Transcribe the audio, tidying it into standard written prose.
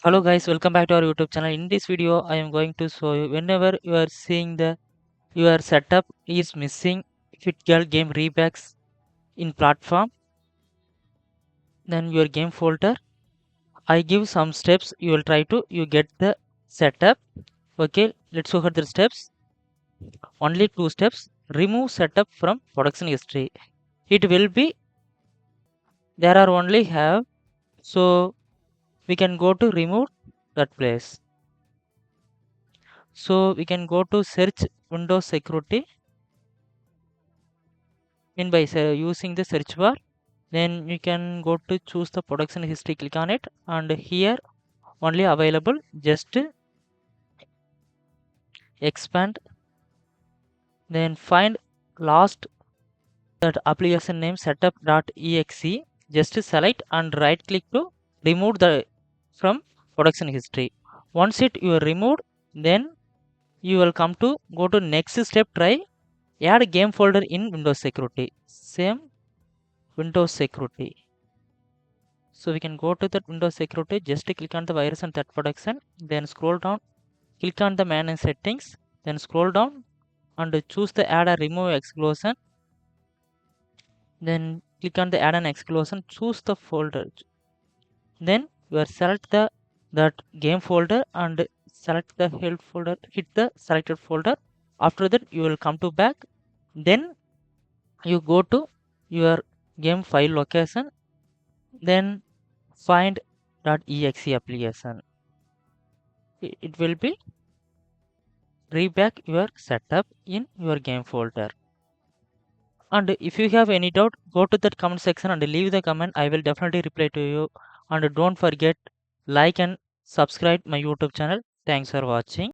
Hello guys, welcome back to our YouTube channel. In this video, I am going to show you whenever you are seeing your setup is missing FitGirl game repacks in platform, then your game folder. I give some steps. You will try to you get the setup. Okay, let's go the steps. Only two steps. Remove setup from production history. It will be there are only have, so we can go to remove that place. So we can go to search Windows security. In by using the search bar, then you can go to choose the production history, click on it, and here only available, just expand, then find last that application name setup.exe, just select and right click to remove the from production history. Once you are removed, then you will come to go to next step, try add game folder in Windows security, same Windows security. So we can go to that Windows security, just click on the virus and threat protection, then scroll down, click on the manage settings, then scroll down and choose the add or remove exclusion, then click on the add an exclusion, choose the folder, then you are select that game folder and select the help folder, hit the selected folder. After that you will come to back, then you go to your game file location, then find .exe application. It will be repack your setup in your game folder. And if you have any doubt, go to that comment section and leave the comment. I will definitely reply to you. And don't forget, like and subscribe my YouTube channel. Thanks for watching.